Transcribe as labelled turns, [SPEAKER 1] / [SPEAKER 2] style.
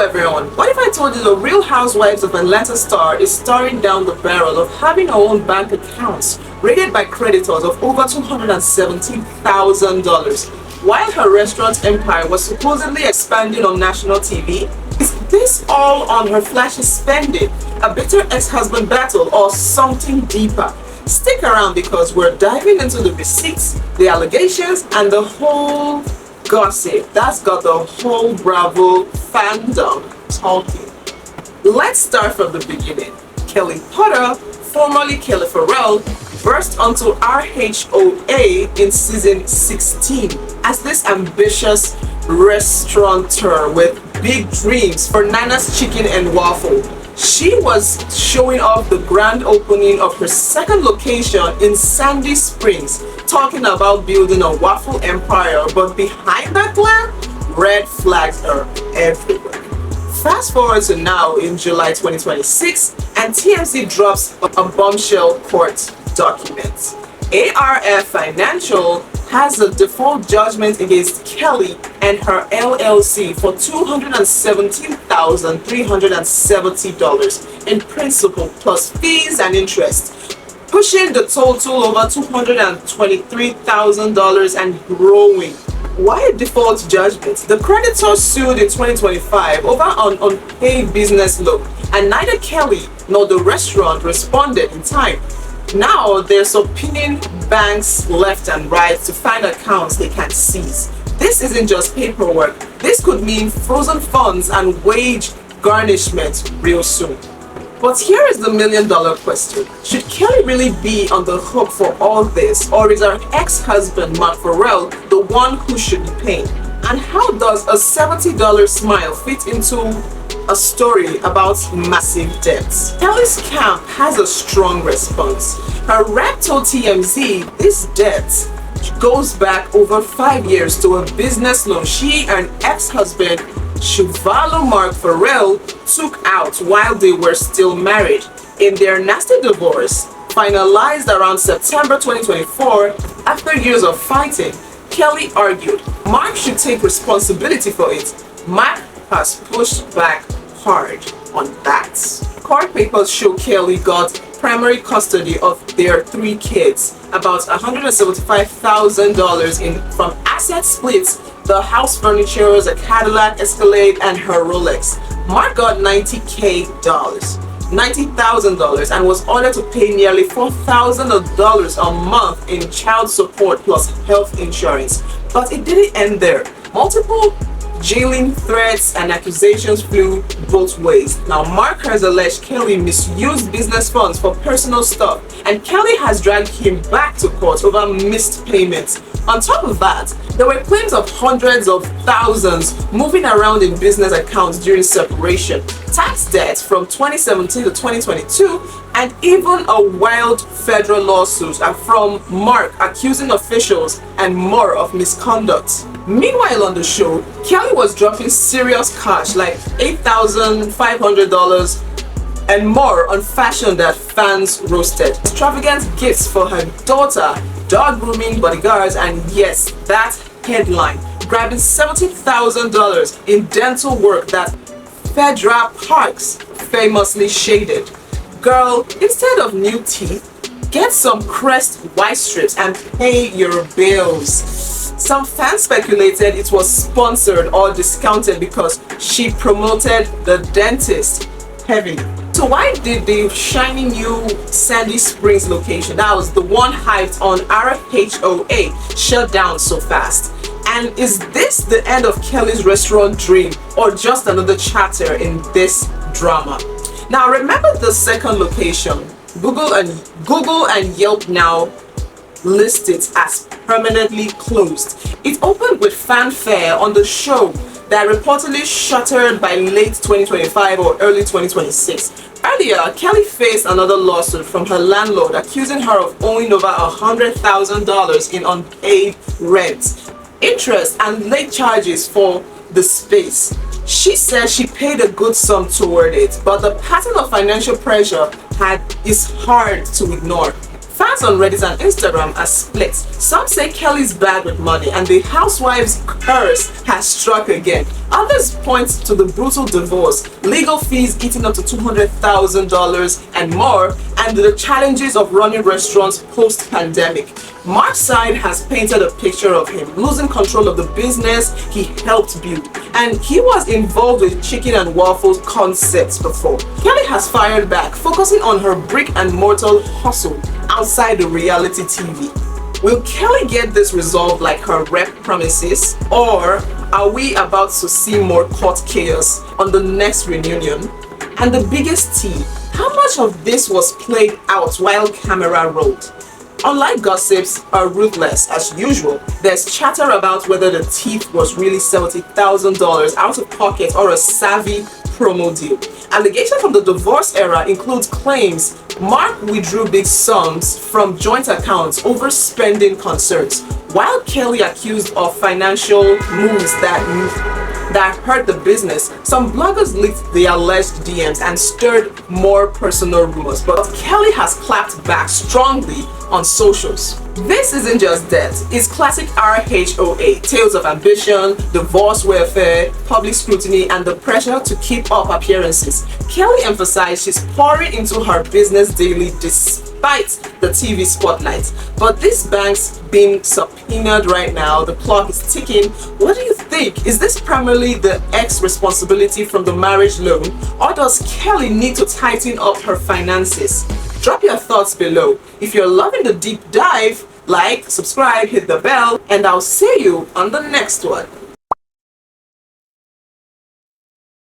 [SPEAKER 1] everyone, what if I told you the Real Housewives of Atlanta star is staring down the barrel of having her own bank accounts raided by creditors of over $217,000 while her restaurant empire was supposedly expanding on national TV? Is this all on her flashy spending, a bitter ex-husband battle, or something deeper? Stick around because we're diving into the receipts, the allegations, and the whole gossip that's got the whole Bravo fandom talking. Let's start from the beginning. Kelli Potter, formerly Kelli Ferrell, burst onto RHOA in season 16 as this ambitious restaurateur with big dreams for Nana's Chicken-N-Waffles. She was showing off the grand opening of her second location in Sandy Springs, talking about building a waffle empire, but behind that glam, red flags are everywhere. Fast forward to now in July 2026, and TMZ drops a bombshell court document. ARF Financial has a default judgment against Kelli and her LLC for $217,370 in principal plus fees and interest, pushing the total over $223,000 and growing. Why a default judgment? The creditor sued in 2025 over an unpaid business loan, and neither Kelli nor the restaurant responded in time. Now they're subpoenaing banks left and right to find accounts they can seize. This isn't just paperwork. This could mean frozen funds and wage garnishment real soon. But here is the million-dollar question. Should Kelli really be on the hook for all this, or is her ex-husband Mark Ferrell the one who should be paying? And how does a $70 smile fit into a story about massive debts? Kelli's camp has a strong response. Her rep told TMZ this debt goes back over 5 years to a business loan she and ex-husband Shuvalo Mark Ferrell took out while they were still married. In their nasty divorce, finalized around September 2024, after years of fighting, Kelli argued Mark should take responsibility for it. Mark has pushed back hard on that. Court papers show Kelli got primary custody of their 3 kids, about $175,000 from asset splits, the house furniture, a Cadillac Escalade, and her Rolex. Mark got $90,000 and was ordered to pay nearly $4,000 a month in child support plus health insurance. But it didn't end there. Multiple jailing threats and accusations flew both ways. Now, Mark has alleged Kelli misused business funds for personal stuff, and Kelli has dragged him back to court over missed payments. On top of that, there were claims of hundreds of thousands moving around in business accounts during separation, tax debt from 2017 to 2022, and even a wild federal lawsuit from Mark accusing officials and more of misconduct. Meanwhile on the show, Kelli was dropping serious cash like $8,500 and more on fashion that fans roasted. Extravagant gifts for her daughter, dog grooming, bodyguards, and yes, that headline, grabbing $70,000 in dental work that Federal Parks famously shaded. Girl, instead of new teeth, get some Crest white strips and pay your bills. Some fans speculated it was sponsored or discounted because she promoted the dentist heavily. So why did the shiny new Sandy Springs location, that was the one hyped on RHOA, shut down so fast? And is this the end of Kelli's restaurant dream, or just another chapter in this drama? Now remember the second location. Google and Yelp now list it as permanently closed. It opened with fanfare on the show that reportedly shuttered by late 2025 or early 2026. Earlier, Kelli faced another lawsuit from her landlord accusing her of owing over $100,000 in unpaid rent, interest, and late charges for the space. She said she paid a good sum toward it, but the pattern of financial pressure is hard to ignore. Fans on Reddit and Instagram are split. Some say Kelli's bad with money and the housewives' curse has struck again. Others point to the brutal divorce, legal fees eating up to $200,000 and more, and the challenges of running restaurants post-pandemic. Mark's side has painted a picture of him losing control of the business he helped build, and he was involved with Chicken-N-Waffles concepts before. Kelli has fired back, focusing on her brick-and-mortar hustle outside the reality TV. Will Kelli get this resolved like her rep promises, or are we about to see more court chaos on the next reunion? And the biggest tea, how much of this was played out while camera rolled? Unlike gossips are ruthless as usual, there's chatter about whether the thief was really $70,000 out of pocket or a savvy promo deal. Allegations from the divorce era include claims Mark withdrew big sums from joint accounts over spending concerns, while Kelli accused of financial moves that hurt the business. Some bloggers leaked the alleged DMs and stirred more personal rumors, but Kelli has clapped back strongly on socials. This isn't just debt, it's classic RHOA, tales of ambition, divorce warfare, public scrutiny, and the pressure to keep up appearances. Kelli emphasized she's pouring into her business daily despite the TV spotlight. But this bank's being subpoenaed right now, the clock is ticking. What do you think? Is this primarily the ex responsibility from the marriage loan, or does Kelli need to tighten up her finances? Drop your thoughts below. If you're loving the deep dive, like, subscribe, hit the bell, and I'll see you on the next one.